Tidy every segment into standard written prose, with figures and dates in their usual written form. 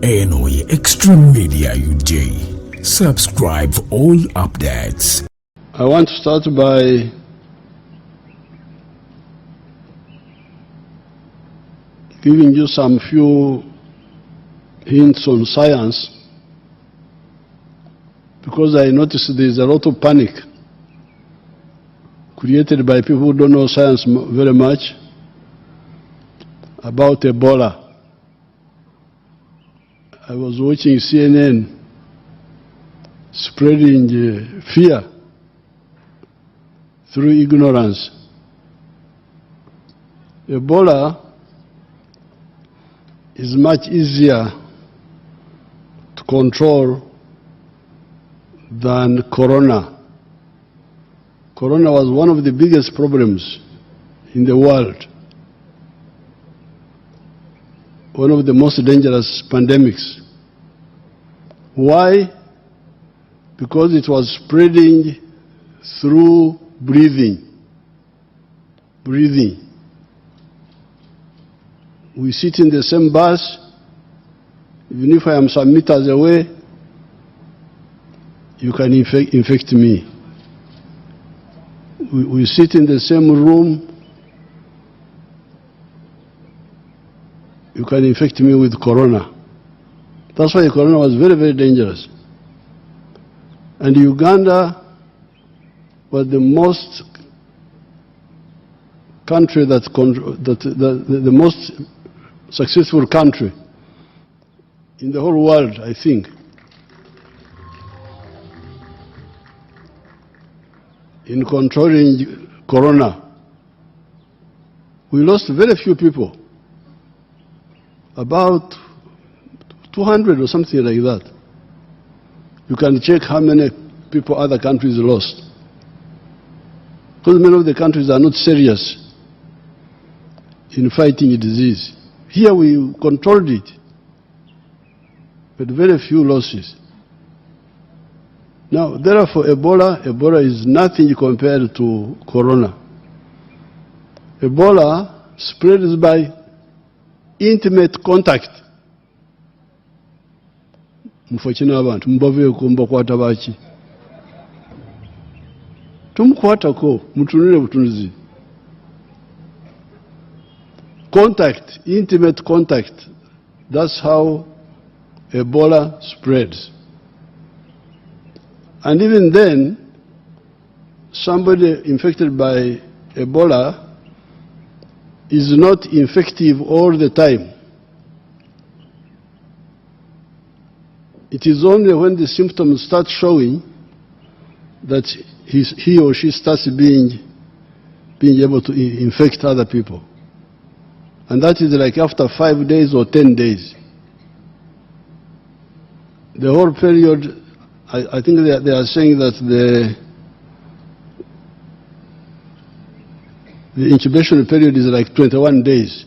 eno ye Extreme Media UJ. Subscribe for all updates. I want to start by giving you some few hints on science, because I noticed there's a lot of panic created by people who don't know science very much about Ebola. I was watching CNN spreading fear through ignorance. Ebola is much easier to control than corona. Corona was one of the biggest problems in the world, one of the most dangerous pandemics. Why? Because it was spreading through breathing. We sit in the same bus, even if I am some meters away, you can infect me. We sit in the same room, you can infect me with corona. That's why corona was very, very dangerous. And Uganda was the most country the most successful country in the whole world, I think, in controlling corona. We lost very few people, about 200 or something like that. You can check how many people other countries lost, because many of the countries are not serious in fighting a disease. Here we controlled it, but very few losses. Now, therefore, Ebola is nothing compared to corona. Ebola spreads by intimate contact. Mufachina abantu mbave kumba kwata bachi. Tumukwata ko mutunire butunuzi. Contact, intimate contact. That's how Ebola spreads. And even then, somebody infected by Ebola is not infective all the time. It is only when the symptoms start showing that he or she starts being able to infect other people. And that is like after 5 days or 10 days. The whole period, I think they are saying that the incubation period is like 21 days.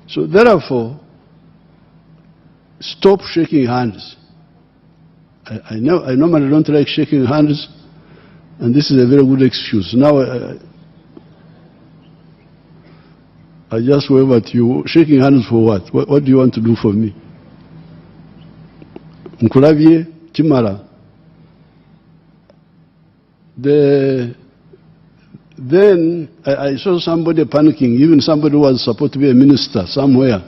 So therefore, stop shaking hands. I normally don't like shaking hands, and this is a very good excuse. Now I just wave at you. Shaking hands for what? What do you want to do for me? Nkulavye Chimara. Then I saw somebody panicking, even somebody who was supposed to be a minister somewhere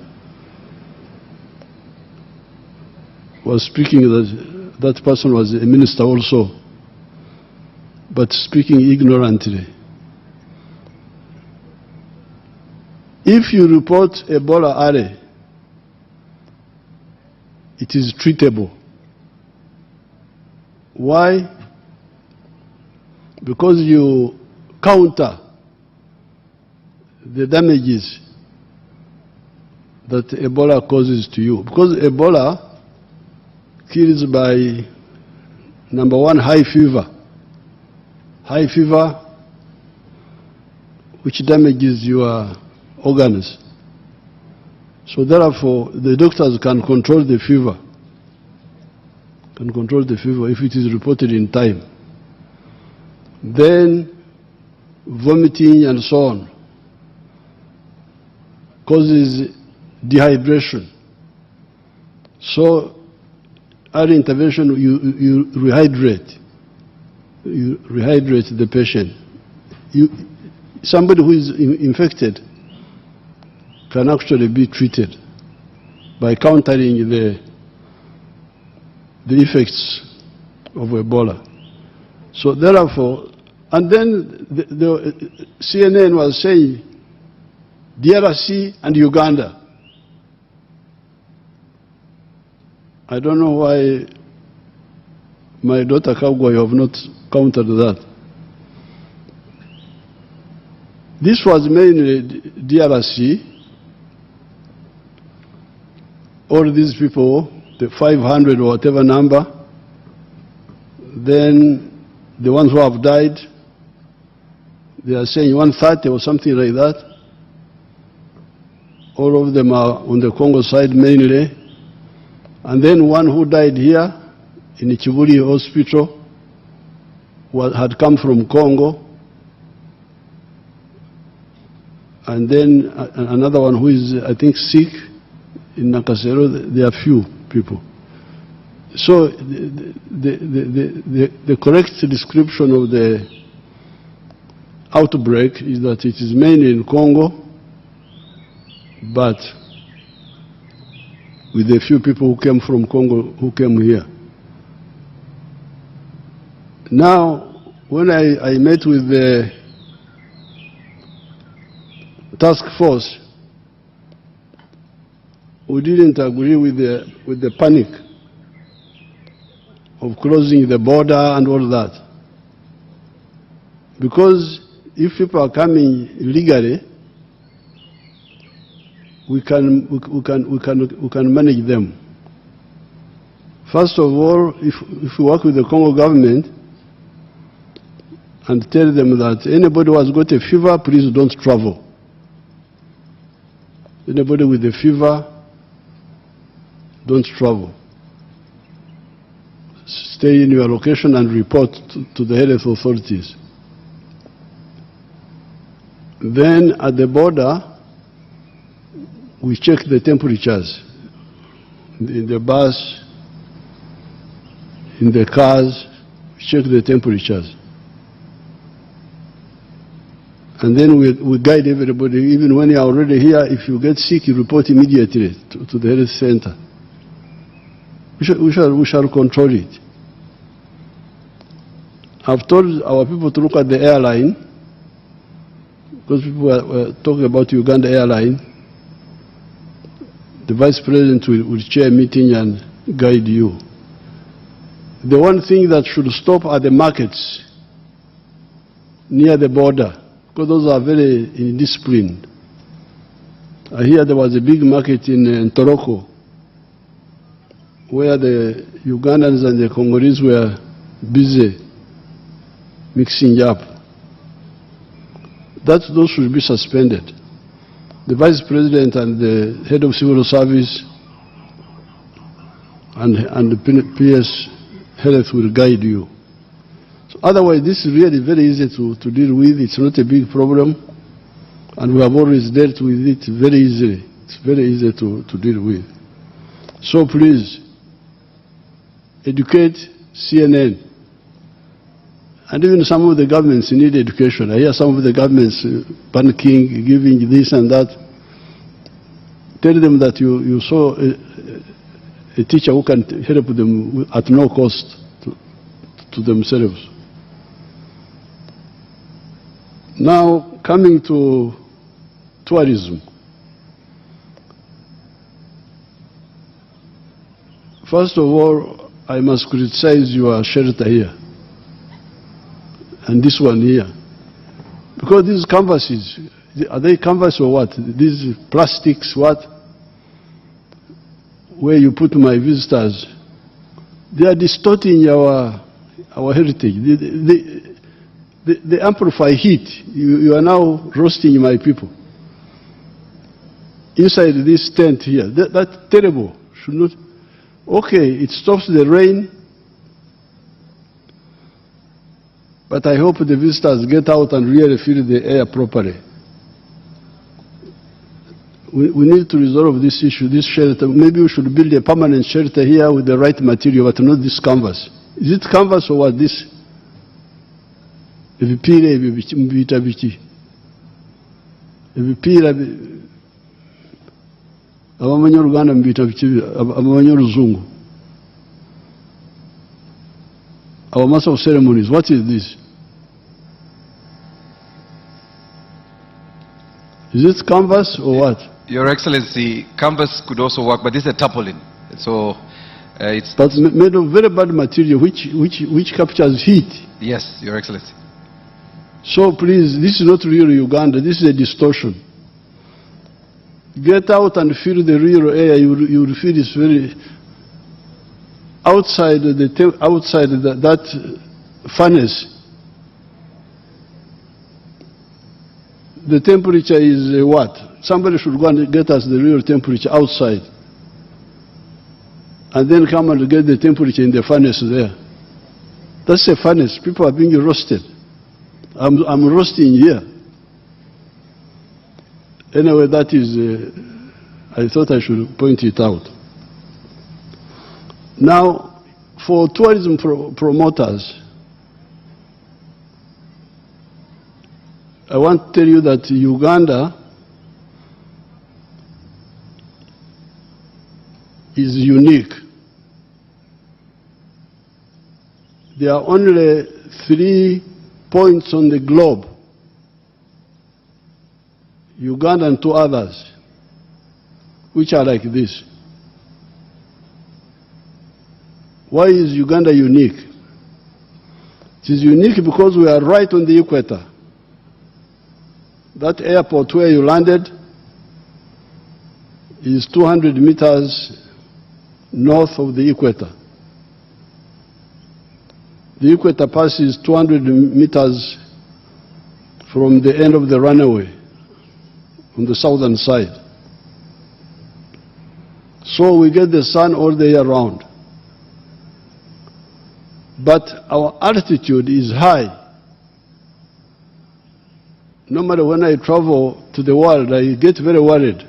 was speaking that person was a minister also, but speaking ignorantly. If you report Ebola early, it is treatable. Why? Because you counter the damages that Ebola causes to you. Because Ebola kills by, number one, high fever. High fever, which damages your organs. So therefore, the doctors can control the fever. Can control the fever if it is reported in time. Then vomiting and so on causes dehydration. So early intervention, you rehydrate. You rehydrate the patient. Somebody who is infected can actually be treated by countering the effects of Ebola. So therefore, and then the CNN was saying DRC and Uganda. I don't know why my daughter Kagwa, you have not countered that. This was mainly DRC. All these people, the 500 or whatever number, then the ones who have died, they are saying 130 or something like that. All of them are on the Congo side mainly. And then one who died here in the Chibuli hospital had come from Congo. And then another one who is, I think, sick in Nakasero. There are few people. So the correct description of the outbreak is that it is mainly in Congo, but with a few people who came from Congo who came here. Now, when I met with the task force, we didn't agree with the panic of closing the border and all that. Because if people are coming illegally, we can manage them. First of all, if we work with the Congo government and tell them that anybody who has got a fever, please don't travel. Anybody with a fever, don't travel. Stay in your location and report to the health authorities. Then at the border, we check the temperatures in the bus, in the cars, we check the temperatures. And then we guide everybody, even when you are already here, if you get sick, you report immediately to the health center. We shall control it. I've told our people to look at the airline, because people were talking about Uganda airline. The Vice President will chair a meeting and guide you. The one thing that should stop are the markets near the border, because those are very indisciplined. I hear there was a big market in Toroko, where the Ugandans and the Congolese were busy mixing up. Those should be suspended. The Vice President and the Head of Civil Service and the PS Health will guide you. So otherwise, this is really very easy to deal with. It's not a big problem, and we have always dealt with it very easily. It's very easy to deal with. So please, educate CNN. And even some of the governments need education. I hear some of the governments panicking, giving this and that. Tell them that you saw a teacher who can help them at no cost to themselves. Now, coming to tourism. First of all, I must criticize your shelter here. And this one here. Because these canvases, are they canvas or what? These plastics, what? Where you put my visitors, they are distorting our heritage. They amplify heat. You are now roasting my people. Inside this tent here, that's terrible. Should not. Okay, it stops the rain. But I hope the visitors get out and really feel the air properly. we need to resolve this issue, this shelter. Maybe we should build a permanent shelter here with the right material, but not this canvas. Is it canvas or what? This? Ebipiira ebyo mubiyita biki? Ebipiira abamanyi Oluganda mubiyita biki? Abamanyi Oluzungu? Our master of ceremonies, what is this? Is it canvas or what? Your Excellency, canvas could also work, but this is a tarpaulin. So it's... But made of very bad material, which captures heat. Yes, Your Excellency. So please, this is not real Uganda, this is a distortion. Get out and feel the real air, you will feel it's very... Outside that furnace, the temperature is what? Somebody should go and get us the real temperature outside. And then come and get the temperature in the furnace there. That's a furnace. People are being roasted. I'm roasting here. Anyway, that is, I thought I should point it out. Now, for tourism promoters, I want to tell you that Uganda is unique. There are only 3 points on the globe, Uganda and 2 others, which are like this. Why is Uganda unique? It is unique because we are right on the equator. That airport where you landed is 200 meters north of the equator. The equator passes 200 meters from the end of the runway on the southern side. So we get the sun all the year round. But our altitude is high. Normally when I travel to the world, I get very worried.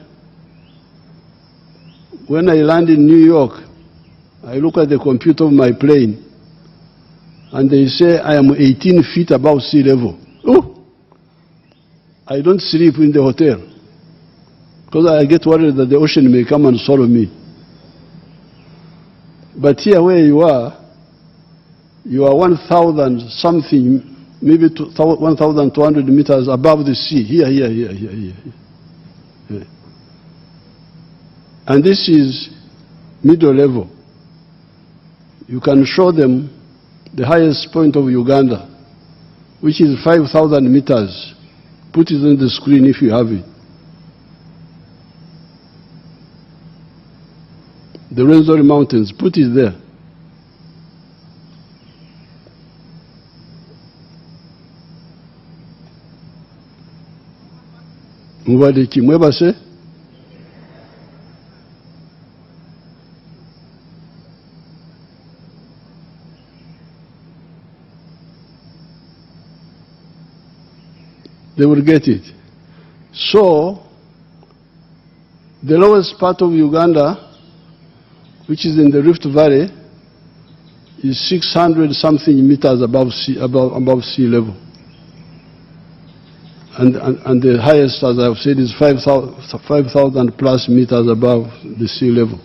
When I land in New York, I look at the computer of my plane, and they say I am 18 feet above sea level. Oh! I don't sleep in the hotel, because I get worried that the ocean may come and swallow me. But here where you are 1,000 something, maybe 1,200 meters above the sea, here. And this is middle level. You can show them the highest point of Uganda, which is 5,000 meters. Put it on the screen if you have it. The Rwenzori Mountains, put it there. Mubadiki, mwebase? They will get it. So, the lowest part of Uganda, which is in the Rift Valley, is 600 something meters above sea level. And the highest, as I've said, is 5,000 plus meters above the sea level.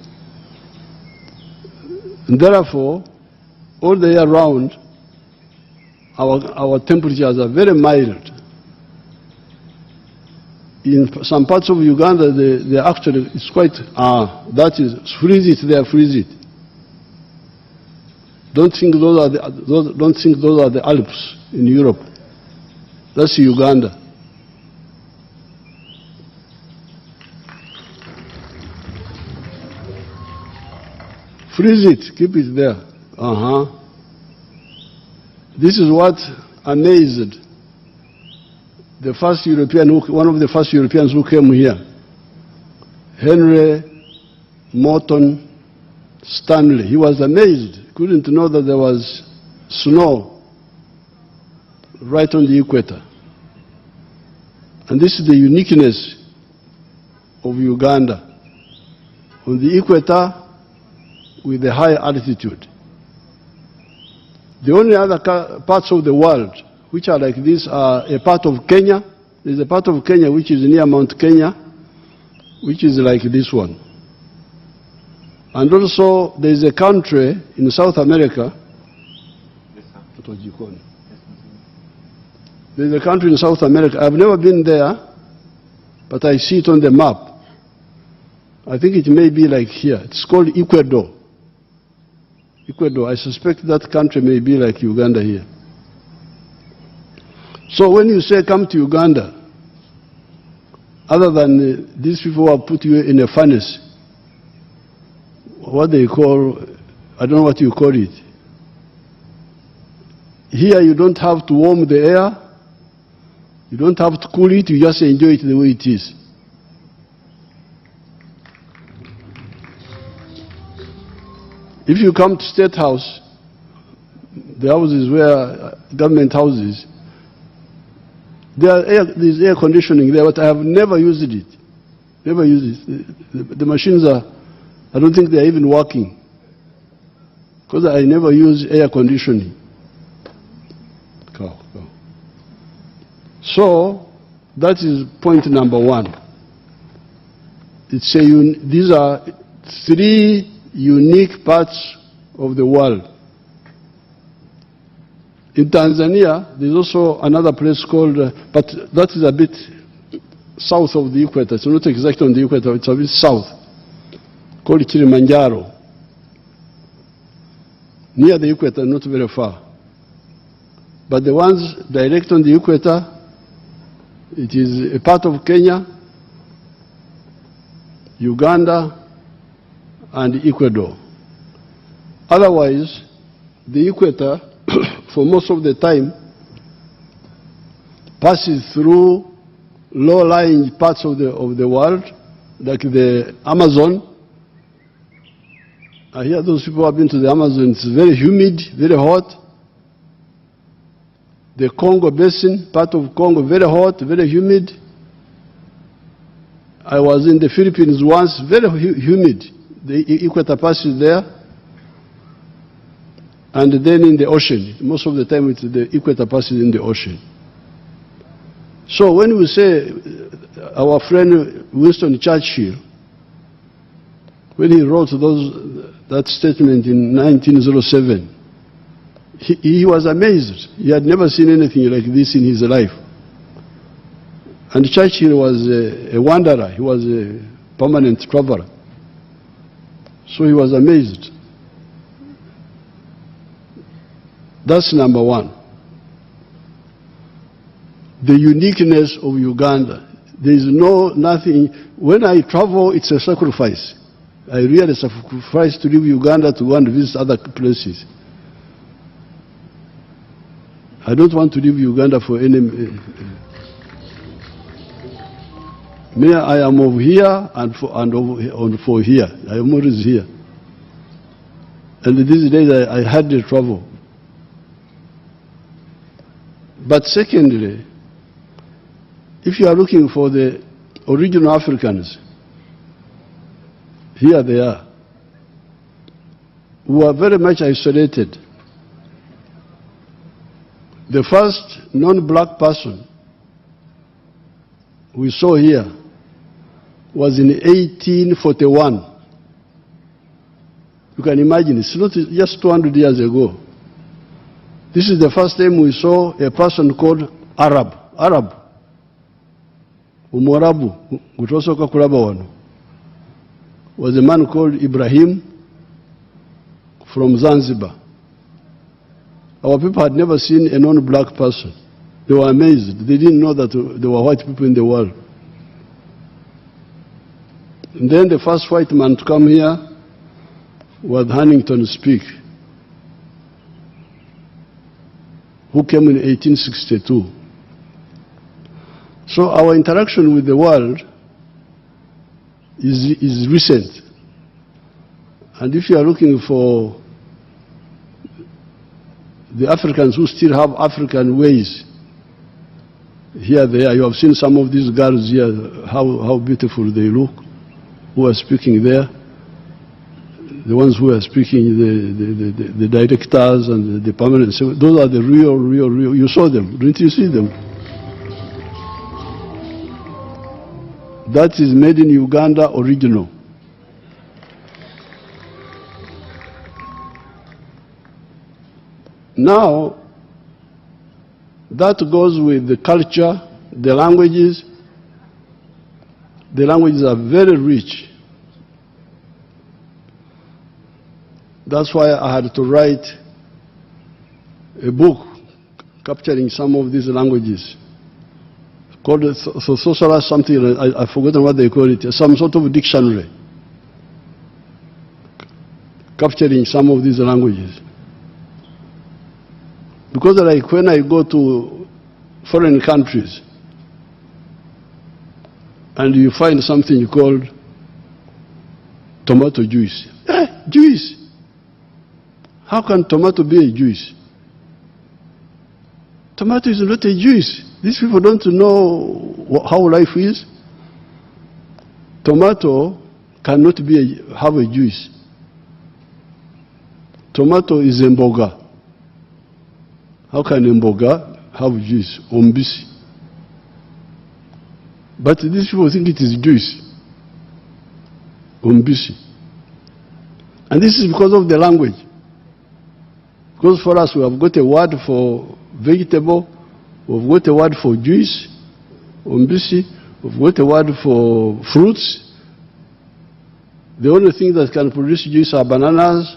And therefore, all the year round, our temperatures are very mild. In some parts of Uganda, they actually, it's quite, that is, freeze it there, freeze it. Don't think those are the Alps in Europe. That's Uganda. Freeze it, keep it there. This is what amazed the first European, one of the first Europeans who came here, Henry Morton Stanley. He was amazed, couldn't know that there was snow right on the equator. And this is the uniqueness of Uganda, on the equator with a high altitude. The only other parts of the world which are like this are a part of Kenya. There's a part of Kenya which is near Mount Kenya, which is like this one. And also there's a country in South America. There's a country in South America. I've never been there, but I see it on the map. I think it may be like here. It's called Ecuador. Ecuador. I suspect that country may be like Uganda here. So when you say come to Uganda, other than these people who have put you in a furnace, what they call, I don't know what you call it. Here you don't have to warm the air. You don't have to cool it. You just enjoy it the way it is. If you come to State House, the houses where government houses, there's air conditioning there, but I have never used it. Never used it. The machines are, I don't think they're even working, because I never use air conditioning. So that is point number one. These are three unique parts of the world. In Tanzania, there's also another place called, but that is a bit south of the equator. It's not exactly on the equator, it's a bit south, called Kilimanjaro. Near the equator, not very far. But the ones direct on the equator, it is a part of Kenya, Uganda, and Ecuador. Otherwise, the equator, for most of the time, passes through low-lying parts of the world, like the Amazon. I hear those people have been to the Amazon. It's very humid, very hot. The Congo Basin, part of Congo, very hot, very humid. I was in the Philippines once, very humid. The equator passes there. And then in the ocean. Most of the time the equator passes in the ocean. So when we say our friend Winston Churchill, when he wrote that statement in 1907, he was amazed. He had never seen anything like this in his life. And Churchill was a wanderer. He was a permanent traveler. So he was amazed. That's number one. The uniqueness of Uganda. There is nothing. When I travel, it's a sacrifice. I really sacrifice to leave Uganda to go and visit other places. I don't want to leave Uganda for any. Me, I am over here and for here. I am always here. And these days I had the trouble. But secondly, if you are looking for the original Africans, here they are, who are very much isolated. The first non-black person we saw here was in 1841. You can imagine, it's not just 200 years ago. This is the first time we saw a person called Arab. Umwarabu, kutosoka kulaba wano, was a man called Ibrahim from Zanzibar. Our people had never seen a non-black person. They were amazed. They didn't know that there were white people in the world. And then the first white man to come here was Huntington Speke, who came in 1862. So our interaction with the world is recent. And if you are looking for the Africans who still have African ways, here, there. You have seen some of these girls here, how beautiful they look, who are speaking there. The ones who are speaking, the directors and the permanent, so those are the real, you saw them, didn't you see them? That is made in Uganda, original. Now, that goes with the culture, the languages. The languages are very rich. That's why I had to write a book capturing some of these languages. Called social something, I've forgotten what they call it, some sort of dictionary capturing some of these languages. Because like when I go to foreign countries and you find something called tomato juice. Juice! How can tomato be a juice? Tomato is not a juice. These people don't know how life is. Tomato cannot have a juice. Tomato is mboga. How can mboga have juice? Ombisi. But these people think it is juice. Ombisi. And this is because of the language. Because for us, we have got a word for vegetable, we've got a word for juice, ombisi, we've got a word for fruits. The only thing that can produce juice are bananas,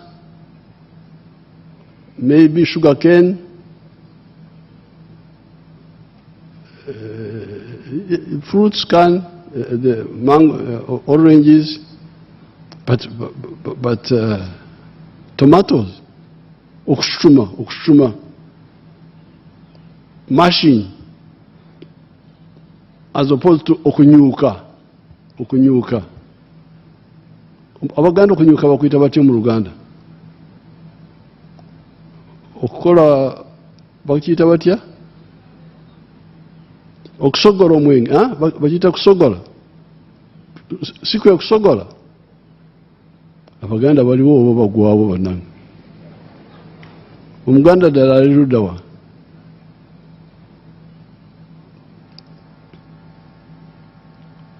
maybe sugarcane, fruits can, the mango, oranges, but tomatoes, okushuma, mashing, as opposed to okunyuka. Abaganda okunyuka bakuyita batya mu Luganda? Okukola bakiyita batya? Okusogola omwenge, bakiyita kusogola. Siku ya kusogola. Abaganda baliwo oba bagwawo bannange. Omuganda ddala ali ludda wa?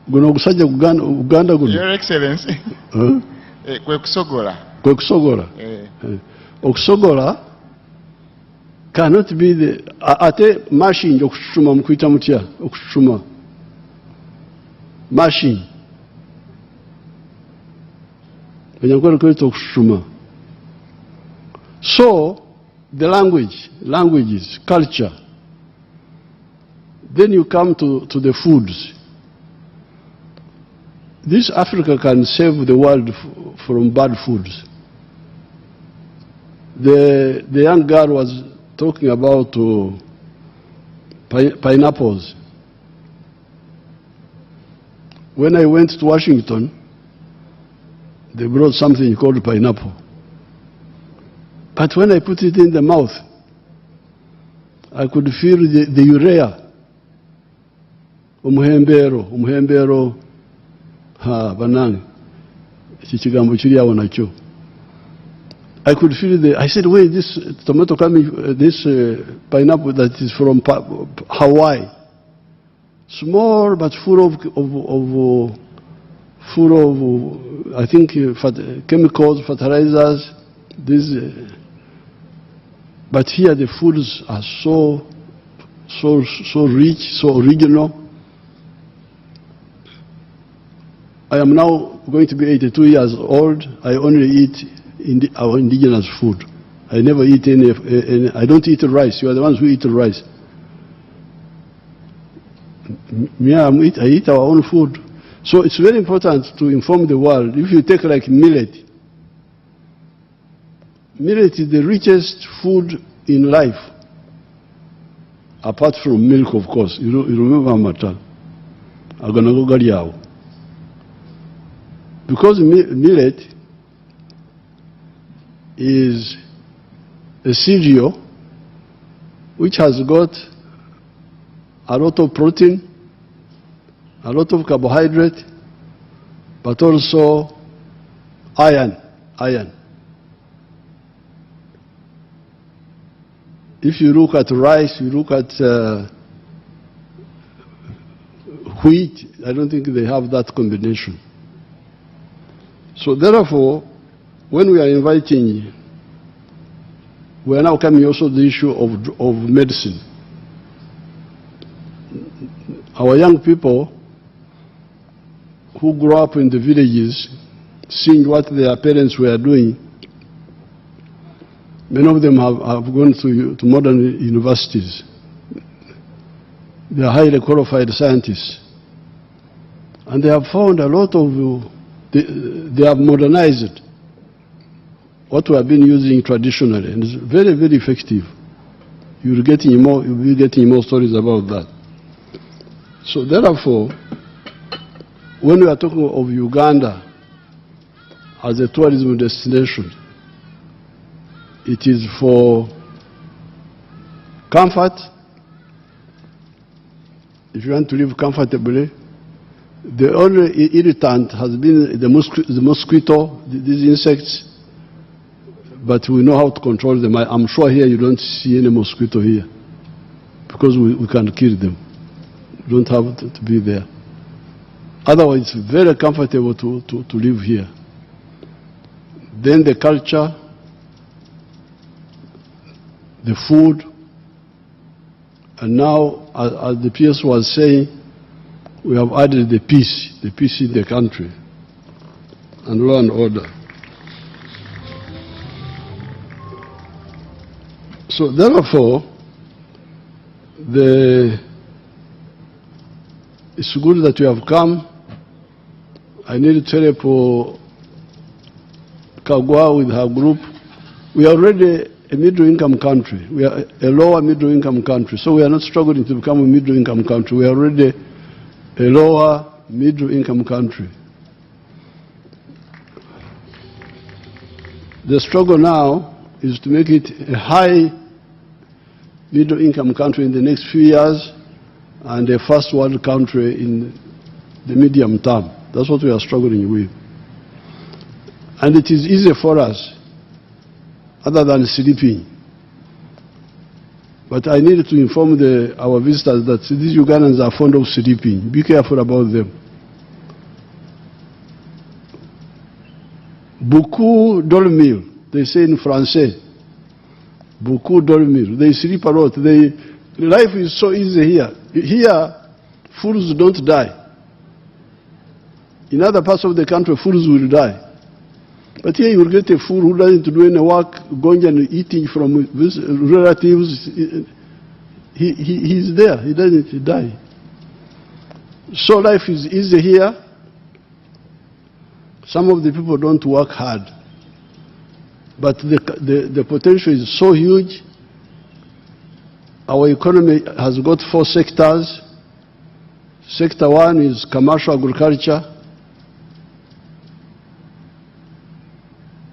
Guno ogusajja Uganda guno. Your Excellency. Kwe kusogola. Kwe kusogola. Okusogola cannot be the ate mashing okushuma mukuyita mutya okushuma. Mashing. Banyankole kweta okushuma. So the languages, culture. Then you come to the foods. This Africa can save the world from bad foods. The young girl was talking about pineapples. When I went to Washington, they brought something called pineapple. But when I put it in the mouth, I could feel the urea. Umuhembero, banani. Chichigambo chiri awo nacho. I could feel I said, wait, this tomato this pineapple that is from Hawaii. Small but full of I think, chemicals, fertilizers, but here the foods are so rich, so original. I am now going to be 82 years old. I only eat our indigenous food. I never eat any, I don't eat rice. You are the ones who eat rice. I eat our own food. So it's very important to inform the world. If you take like millet is the richest food in life, apart from milk, of course. You remember Mata. I'm going to go Galiao. Because millet is a cereal which has got a lot of protein, a lot of carbohydrate, but also iron. If you look at rice, you look at wheat, I don't think they have that combination. So therefore, when we are inviting, we are now coming also to the issue of medicine. Our young people who grew up in the villages, seeing what their parents were doing, many of them have gone to modern universities. They are highly qualified scientists. And they have found a lot of, they have modernized what we have been using traditionally, and it's very, very effective. You'll be getting more stories about that. So therefore, when we are talking of Uganda as a tourism destination, it is for comfort. If you want to live comfortably, the only irritant has been the mosquito, these insects, but we know how to control them. I'm sure here you don't see any mosquito here because we can kill them. You don't have to be there. Otherwise, it's very comfortable to live here. Then the culture, the food, and now, as the PS was saying, we have added the peace in the country, and law and order. So therefore, it's good that you have come. I need to tell you for Kagwa with her group, we are already a middle-income country. We are a lower middle-income country. So we are not struggling to become a middle-income country. We are already a lower middle-income country. The struggle now is to make it a high middle-income country in the next few years and a first world country in the medium term. That's what we are struggling with. And it is easy for us, other than sleeping. But I need to inform our visitors that these Ugandans are fond of sleeping. Be careful about them. Beaucoup dormir, they say in Francais. Beaucoup dormir. They sleep a lot. Life is so easy here. Here, fools don't die. In other parts of the country, fools will die. But here you will get a fool who doesn't do any work, going and eating from his relatives. He's there. He doesn't die. So life is easy here. Some of the people don't work hard. But the potential is so huge. Our economy has got 4 sectors. Sector 1 is commercial agriculture.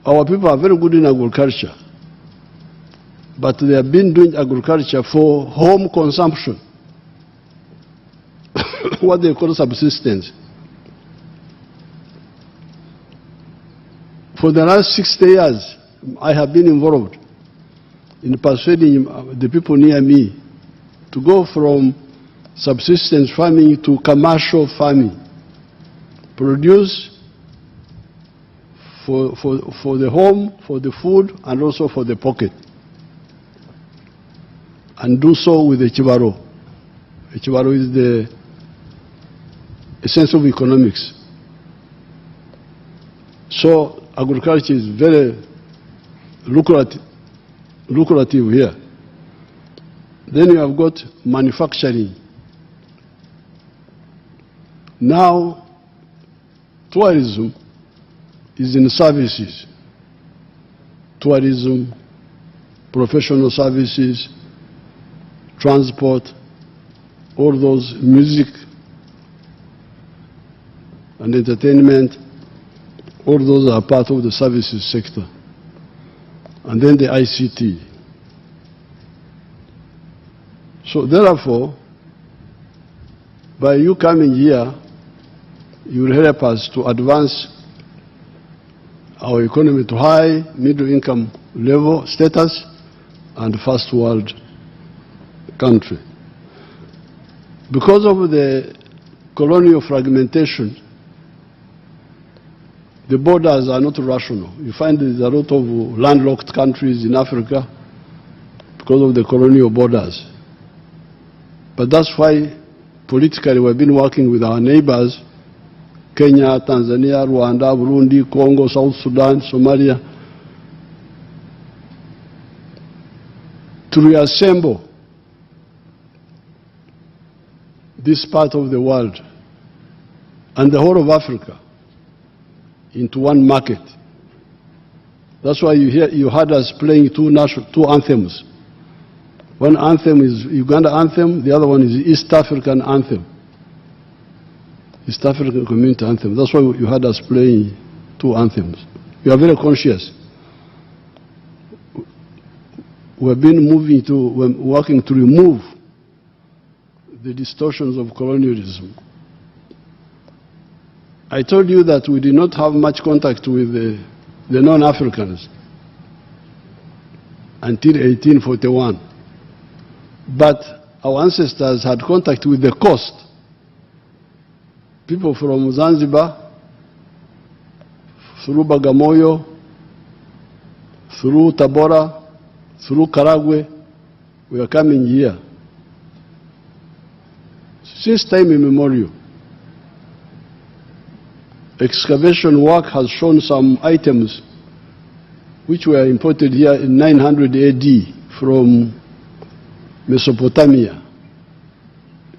Our people are very good in agriculture, but they have been doing agriculture for home consumption, what they call subsistence. For the last 60 years, I have been involved in persuading the people near me to go from subsistence farming to commercial farming, produce for the home, for the food, and also for the pocket. And do so with the Chibaro. The Chibaro is the essence of economics. So agriculture is very lucrative here. Then you have got manufacturing. Now, tourism is in services. Tourism, professional services, transport, all those, music and entertainment, all those are part of the services sector. And then the ICT. So therefore, By you coming here, you will help us to advance our economy to high middle income level status and first world country. Because of the colonial fragmentation, the borders are not rational. You find there's a lot of landlocked countries in Africa because of the colonial borders. But that's why politically we've been working with our neighbors, Kenya, Tanzania, Rwanda, Burundi, Congo, South Sudan, Somalia, to reassemble this part of the world and the whole of Africa into one market. That's why you heard us playing two anthems. One anthem is Uganda anthem, the other one is East African anthem. East African Community Anthem. That's why you had us playing two anthems. We are very conscious. We've been working to remove the distortions of colonialism. I told you that we did not have much contact with the non-Africans until 1841. But our ancestors had contact with the coast. People from Zanzibar, through Bagamoyo, through Tabora, through Karagwe, we are coming here. Since time immemorial, excavation work has shown some items which were imported here in 900 AD from Mesopotamia,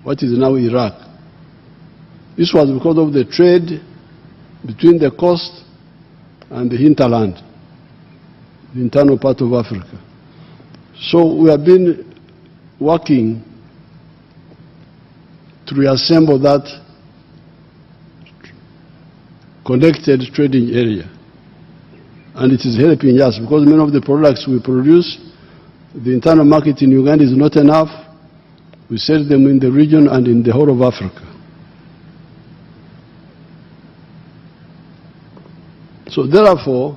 what is now Iraq. This was because of the trade between the coast and the hinterland, the internal part of Africa. So we have been working to reassemble that connected trading area. And it is helping us because many of the products we produce, the internal market in Uganda is not enough. We sell them in the region and in the whole of Africa. So therefore,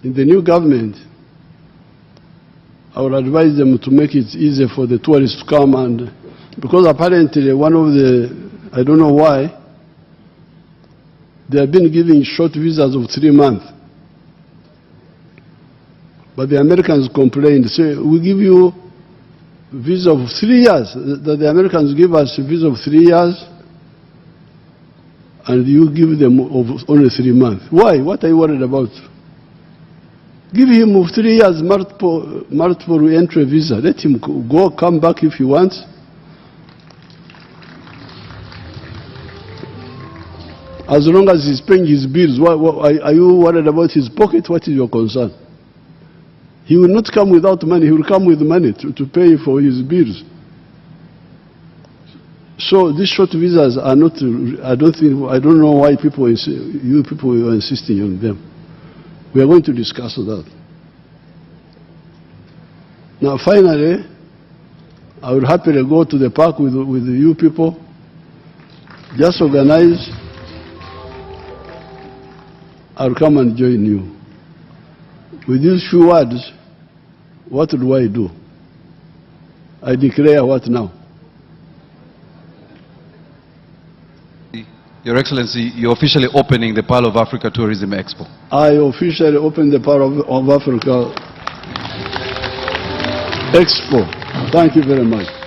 in the new government, I would advise them to make it easier for the tourists to come, and because apparently one of the, I don't know why, they have been giving short visas of 3 months. But the Americans complained, say, we give you visa of 3 years, that the Americans give us a visa of 3 years, and you give them of only 3 months. Why? What are you worried about? Give him of 3 years multiple re-entry visa. Let him go, come back if he wants. As long as he's paying his bills, are you worried about his pocket? What is your concern? He will not come without money. He will come with money to pay for his bills. So these short visas are not, I don't know why you people are insisting on them. We are going to discuss that. Now finally, I would happily go to the park with you people. Just organize. I'll come and join you. With these few words, what do I do? I declare what now? Your Excellency, you're officially opening the Pearl of Africa Tourism Expo. I officially open the Pearl of Africa Expo. Thank you very much.